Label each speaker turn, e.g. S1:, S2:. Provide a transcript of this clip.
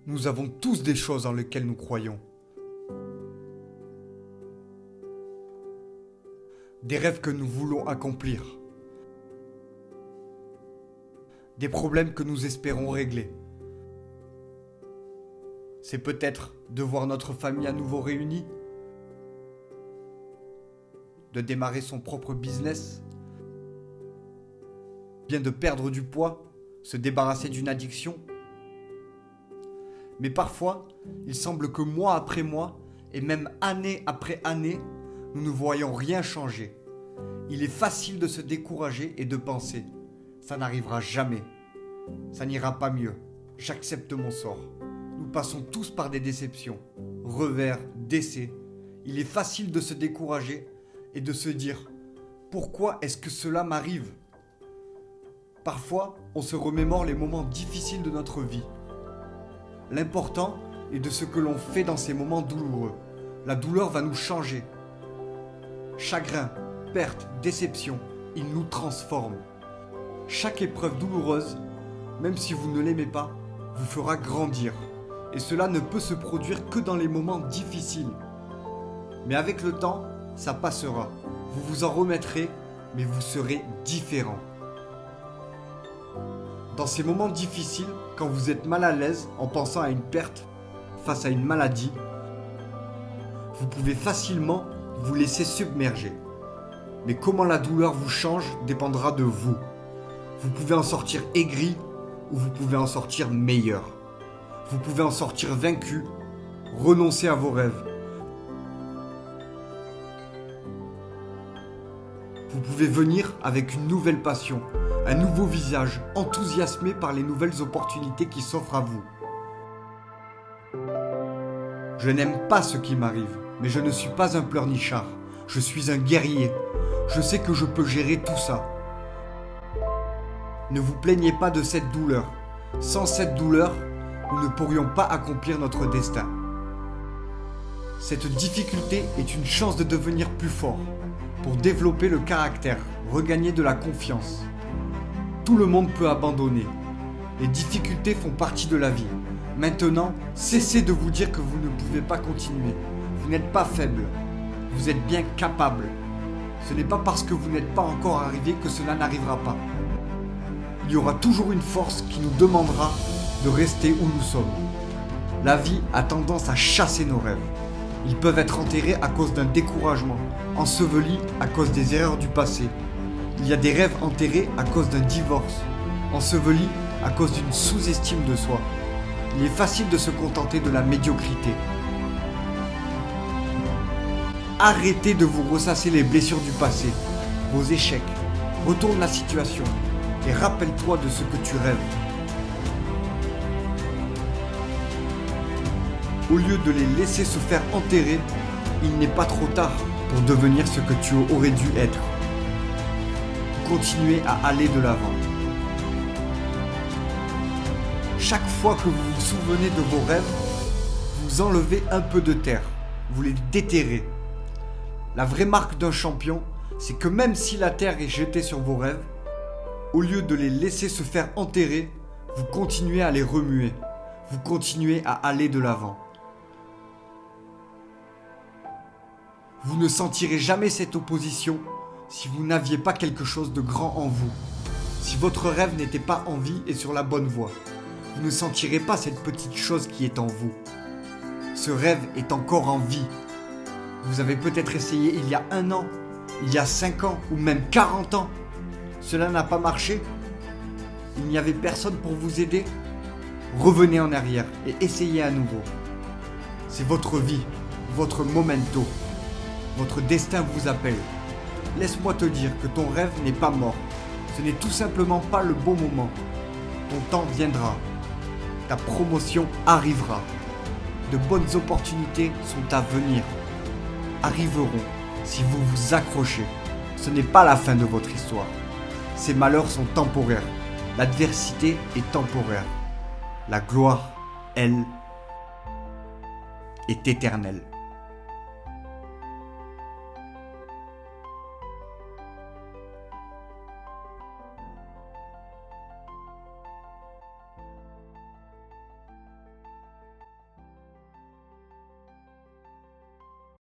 S1: Nous avons tous des choses en lesquelles nous croyons. Des rêves que nous voulons accomplir. Des problèmes que nous espérons régler. C'est peut-être de voir notre famille à nouveau réunie, de démarrer son propre business, bien de perdre du poids, se débarrasser d'une addiction. Mais parfois, il semble que mois après mois, et même année après année, nous ne voyons rien changer. Il est facile de se décourager et de penser « ça n'arrivera jamais, ça n'ira pas mieux, j'accepte mon sort ». Nous passons tous par des déceptions, revers, décès. Il est facile de se décourager et de se dire « pourquoi est-ce que cela m'arrive ?» Parfois, on se remémore les moments difficiles de notre vie. L'important est de ce que l'on fait dans ces moments douloureux. La douleur va nous changer. Chagrin, perte, déception, il nous transforme. Chaque épreuve douloureuse, même si vous ne l'aimez pas, vous fera grandir. Et cela ne peut se produire que dans les moments difficiles. Mais avec le temps, ça passera. Vous vous en remettrez, mais vous serez différent. Dans ces moments difficiles, quand vous êtes mal à l'aise en pensant à une perte face à une maladie, vous pouvez facilement vous laisser submerger. Mais comment la douleur vous change dépendra de vous. Vous pouvez en sortir aigri ou vous pouvez en sortir meilleur. Vous pouvez en sortir vaincu, renoncer à vos rêves. Vous pouvez venir avec une nouvelle passion, un nouveau visage, enthousiasmé par les nouvelles opportunités qui s'offrent à vous. Je n'aime pas ce qui m'arrive, mais je ne suis pas un pleurnichard. Je suis un guerrier. Je sais que je peux gérer tout ça. Ne vous plaignez pas de cette douleur. Sans cette douleur, nous ne pourrions pas accomplir notre destin. Cette difficulté est une chance de devenir plus fort, pour développer le caractère, regagner de la confiance. Tout le monde peut abandonner. Les difficultés font partie de la vie. Maintenant, cessez de vous dire que vous ne pouvez pas continuer. Vous n'êtes pas faible. Vous êtes bien capable. Ce n'est pas parce que vous n'êtes pas encore arrivé que cela n'arrivera pas. Il y aura toujours une force qui nous demandera de rester où nous sommes. La vie a tendance à chasser nos rêves. Ils peuvent être enterrés à cause d'un découragement, ensevelis à cause des erreurs du passé. Il y a des rêves enterrés à cause d'un divorce, ensevelis à cause d'une sous-estime de soi. Il est facile de se contenter de la médiocrité. Arrêtez de vous ressasser les blessures du passé, vos échecs. Retourne la situation et rappelle-toi de ce que tu rêves. Au lieu de les laisser se faire enterrer, il n'est pas trop tard pour devenir ce que tu aurais dû être. Continuez à aller de l'avant. Chaque fois que vous vous souvenez de vos rêves, vous enlevez un peu de terre, vous les déterrez. La vraie marque d'un champion, c'est que même si la terre est jetée sur vos rêves, au lieu de les laisser se faire enterrer, vous continuez à les remuer. Vous continuez à aller de l'avant. Vous ne sentirez jamais cette opposition si vous n'aviez pas quelque chose de grand en vous. Si votre rêve n'était pas en vie et sur la bonne voie, vous ne sentirez pas cette petite chose qui est en vous. Ce rêve est encore en vie. Vous avez peut-être essayé il y a 1 an, il y a 5 ans ou même 40 ans. Cela n'a pas marché. Il n'y avait personne pour vous aider. Revenez en arrière et essayez à nouveau. C'est votre vie, votre momento. Votre destin vous appelle. Laisse-moi te dire que ton rêve n'est pas mort. Ce n'est tout simplement pas le bon moment. Ton temps viendra. Ta promotion arrivera. De bonnes opportunités sont à venir. Arriveront si vous vous accrochez. Ce n'est pas la fin de votre histoire. Ces malheurs sont temporaires. L'adversité est temporaire. La gloire, elle, est éternelle.